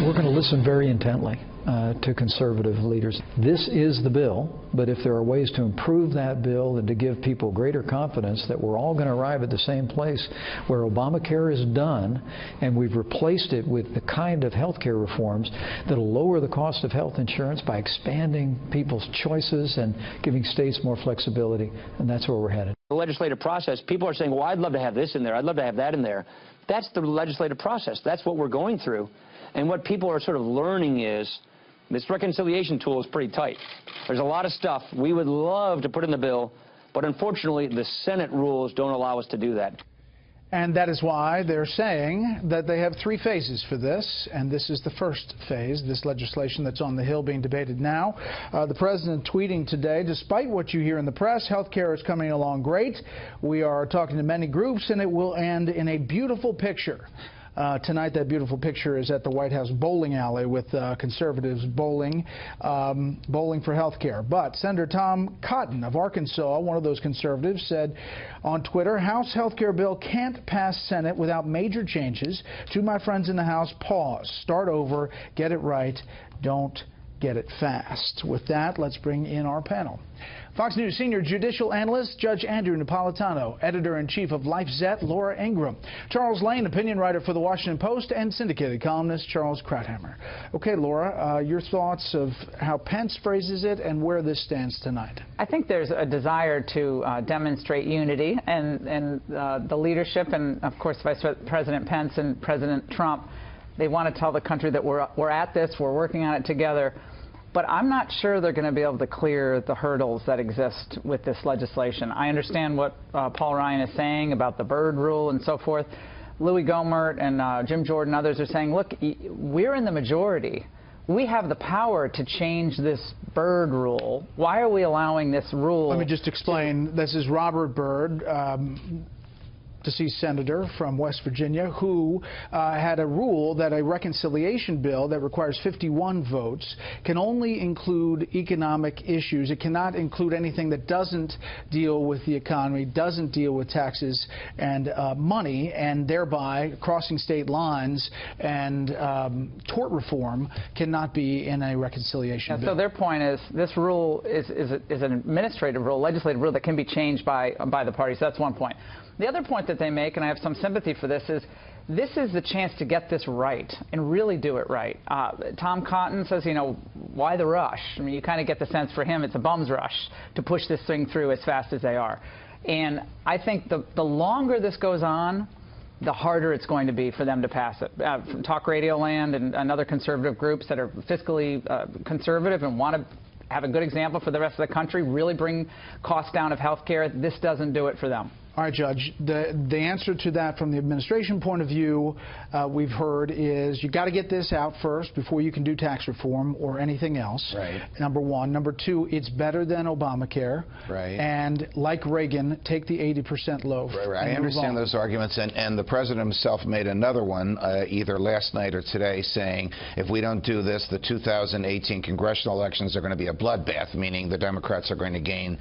We're going to listen very intently to conservative leaders. This is the bill, but if there are ways to improve that bill and to give people greater confidence that we're all going to arrive at the same place where Obamacare is done and we've replaced it with the kind of health care reforms that will lower the cost of health insurance by expanding people's choices and giving states more flexibility, and that's where we're headed. The legislative process, people are saying, well, I'd love to have this in there, I'd love to have that in there. That's the legislative process. That's what we're going through. And what people are sort of learning is this reconciliation tool is pretty tight. There's a lot of stuff we would love to put in the bill, but unfortunately the Senate rules don't allow us to do that. And that is why they're saying that they have 3 phases for this, and this is the first phase, this legislation that's on the Hill being debated now. The president tweeting today, despite what you hear in the press, health care is coming along great. We are talking to many groups, and it will end in a beautiful picture. Tonight, that beautiful picture is at the White House bowling alley with conservatives bowling for health care. But Senator Tom Cotton of Arkansas, one of those conservatives, said on Twitter, House health care bill can't pass Senate without major changes. To my friends in the House, pause, start over, get it right, don't get it fast. With that, let's bring in our panel. Fox News senior judicial analyst Judge Andrew Napolitano, editor-in-chief of LifeZette Laura Ingram, Charles Lane, opinion writer for The Washington Post, and syndicated columnist Charles Krauthammer. Okay, Laura, your thoughts of how Pence phrases it and where this stands tonight? I think there's a desire to demonstrate unity, and the leadership, and of course Vice President Pence and President Trump, they want to tell the country that we're at this, we're working on it together. But I'm not sure they're going to be able to clear the hurdles that exist with this legislation. I understand what Paul Ryan is saying about the Byrd rule and so forth. Louis Gohmert and Jim Jordan and others are saying, look, we're in the majority. We have the power to change this Byrd rule. Why are we allowing this rule? Let me just explain. This is Robert Byrd, deceased senator from West Virginia, who had a rule that a reconciliation bill that requires 51 votes can only include economic issues. It cannot include anything that doesn't deal with the economy, doesn't deal with taxes and money, and thereby crossing state lines and tort reform cannot be in a reconciliation bill. So their point is this rule is an administrative rule, legislative rule that can be changed by the parties. That's one point. The other point that they make, and I have some sympathy for this, is the chance to get this right and really do it right. Tom Cotton says, you know, why the rush? I mean, you kind of get the sense for him it's a bum's rush to push this thing through as fast as they are. And I think the longer this goes on, the harder it's going to be for them to pass it. From Talk Radio Land and other conservative groups that are fiscally conservative and want to have a good example for the rest of the country, really bring costs down of health care, this doesn't do it for them. All right, Judge. The answer to that from the administration point of view, we've heard, is you got to get this out first before you can do tax reform or anything else. Right. Number one. Number two, it's better than Obamacare. Right. And like Reagan, take the 80% loaf. Right. I understand those arguments, and the president himself made another one either last night or today saying if we don't do this, the 2018 congressional elections are going to be a bloodbath, meaning the Democrats are going to gain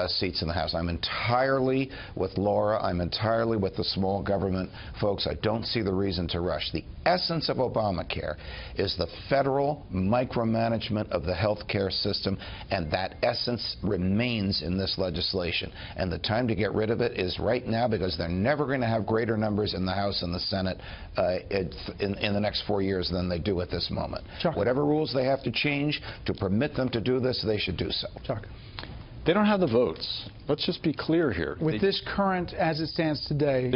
seats in the House. I'm entirely with Laura. I'm entirely with the small government folks. I don't see the reason to rush. The essence of Obamacare is the federal micromanagement of the health care system, and that essence remains in this legislation. And the time to get rid of it is right now, because they're never going to have greater numbers in the House and the Senate in the next 4 years than they do at this moment. Chuck. Whatever rules they have to change to permit them to do this, they should do so. Chuck. They don't have the votes. Let's just be clear here. With this current, as it stands today,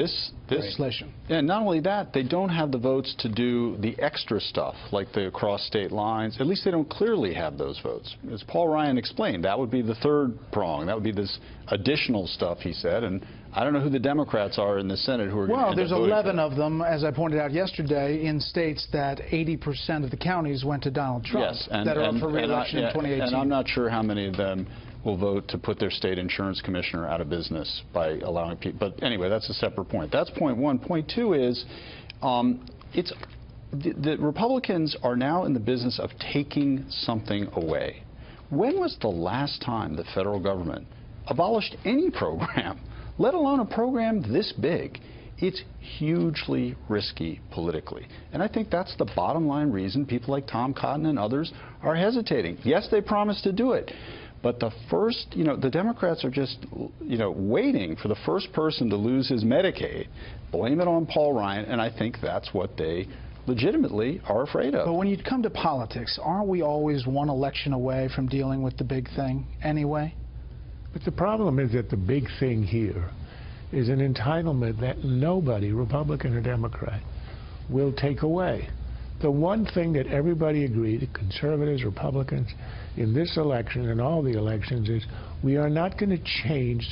legislation. And not only that, they don't have the votes to do the extra stuff, like the across state lines. At least they don't clearly have those votes. As Paul Ryan explained, that would be the third prong. That would be this additional stuff, he said. And I don't know who the Democrats are in the Senate who are going to Well, there's 11 of them, as I pointed out yesterday, in states that 80% of the counties went to Donald Trump, yes, and, that are up for re-election in 2018. And I'm not sure how many of them will vote to put their state insurance commissioner out of business by allowing people. But anyway, that's a separate point. That's point one. Point two is the Republicans are now in the business of taking something away. When was the last time the federal government abolished any program, let alone a program this big? It's hugely risky politically. And I think that's the bottom line reason people like Tom Cotton and others are hesitating. Yes, they promised to do it. But the first, the Democrats are just, waiting for the first person to lose his Medicaid, blame it on Paul Ryan, and I think that's what they legitimately are afraid of. But when you come to politics, aren't we always one election away from dealing with the big thing anyway? But the problem is that the big thing here is an entitlement that nobody, Republican or Democrat, will take away. The one thing that everybody agreed, the conservatives, Republicans, in this election and all the elections, is we are not going to change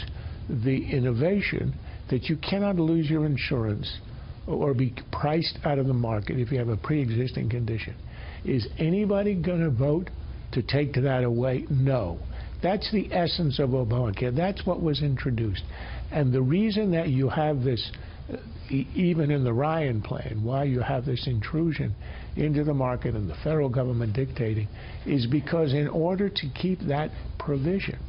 the innovation that you cannot lose your insurance or be priced out of the market if you have a pre-existing condition. Is anybody going to vote to take that away? No. That's the essence of Obamacare. That's what was introduced. And the reason that you have this, even in the Ryan plan, why you have this intrusion into the market and the federal government dictating, is because in order to keep that provision,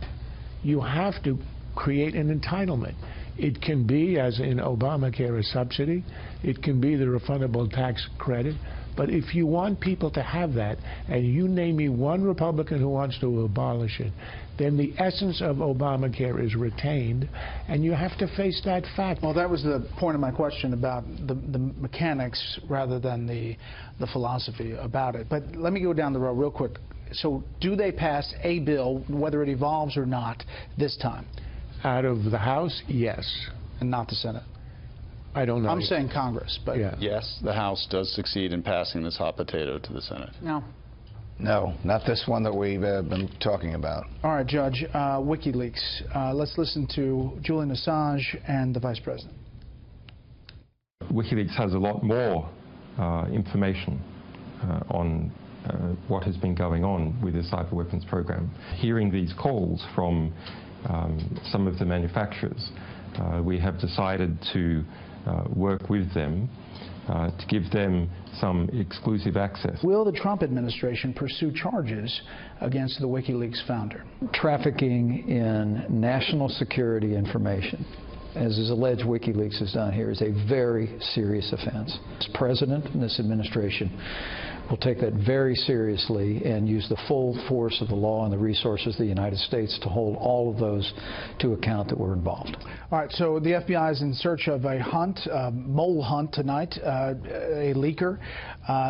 you have to create an entitlement. It can be, as in Obamacare, a subsidy. It can be the refundable tax credit. But if you want people to have that, and you name me one Republican who wants to abolish it, then the essence of Obamacare is retained, and you have to face that fact. Well, that was the point of my question about the mechanics rather than the philosophy about it. But let me go down the road real quick. So do they pass a bill, whether it evolves or not, this time? Out of the House, yes. And not the Senate? I don't know. I'm saying Congress, but... Yeah. Yes, the House does succeed in passing this hot potato to the Senate. No. No, not this one that we've been talking about. All right, Judge, WikiLeaks. Let's listen to Julian Assange and the Vice President. WikiLeaks has a lot more information on what has been going on with the cyber weapons program. Hearing these calls from some of the manufacturers, we have decided to work with them to give them some exclusive access. Will the Trump administration pursue charges against the WikiLeaks founder? Trafficking in national security information, as is alleged WikiLeaks has done here, is a very serious offense. This president and this administration will take that very seriously and use the full force of the law and the resources of the United States to hold all of those to account that were involved. All right, so the FBI is in search of a hunt, mole hunt tonight, a leaker.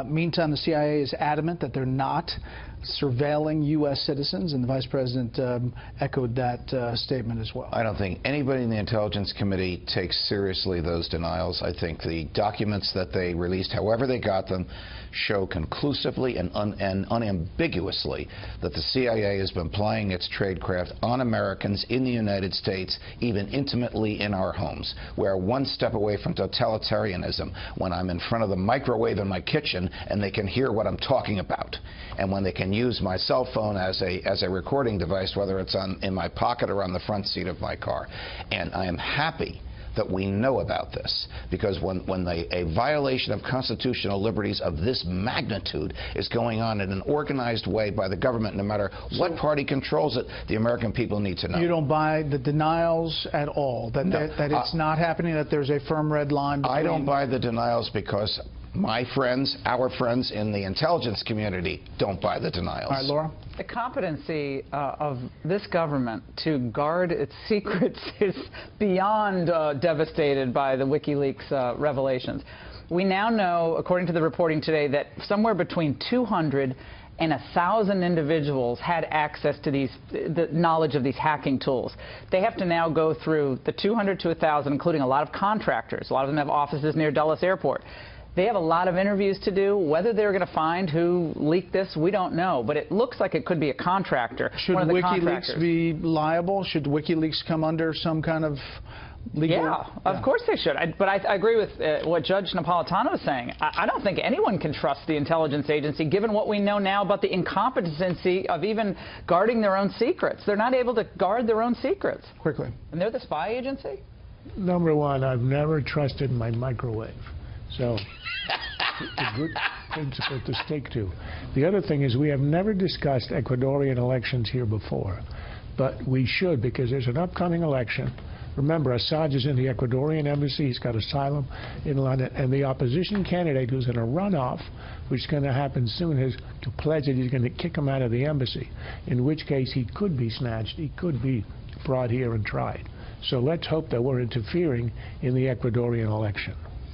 Meantime, the CIA is adamant that they're not surveilling U.S. citizens, and the Vice President echoed that statement as well. I don't think anybody in the Intelligence Committee takes seriously those denials. I think the documents that they released, however they got them, show conclusively and unambiguously that the CIA has been plying its tradecraft on Americans in the United States, even intimately in our homes. We're one step away from totalitarianism when I'm in front of the microwave in my kitchen and they can hear what I'm talking about, and when they can use my cell phone as a recording device, whether it's in my pocket or on the front seat of my car. And I am happy that we know about this, because when a violation of constitutional liberties of this magnitude is going on in an organized way by the government, no matter what party controls it, the American people need to know. You don't buy the denials at all, that it's not happening, that there's a firm red line between... I don't buy the denials because my friends, our friends in the intelligence community don't buy the denials. All right, Laura? The competency of this government to guard its secrets is beyond devastated by the WikiLeaks revelations. We now know, according to the reporting today, that somewhere between 200 and 1,000 individuals had access to the knowledge of these hacking tools. They have to now go through the 200 to 1,000, including a lot of contractors. A lot of them have offices near Dulles Airport. They have a lot of interviews to do. Whether they're going to find who leaked this, we don't know. But it looks like it could be a contractor. Should WikiLeaks be liable? Should WikiLeaks come under some kind of legal... Yeah, of course they should. But I agree with what Judge Napolitano is saying. I don't think anyone can trust the intelligence agency, given what we know now about the incompetency of even guarding their own secrets. They're not able to guard their own secrets. Quickly. And they're the spy agency? Number one, I've never trusted my microwave. So it's a good principle to stick to. The other thing is we have never discussed Ecuadorian elections here before, but we should, because there's an upcoming election Remember, Assange is in the Ecuadorian embassy. He's got asylum in London. And the opposition candidate who's in a runoff, which is going to happen soon, has to pledge that he's going to kick him out of the embassy, in which case he could be snatched. He could be brought here and tried. So let's hope that we're interfering in the Ecuadorian election.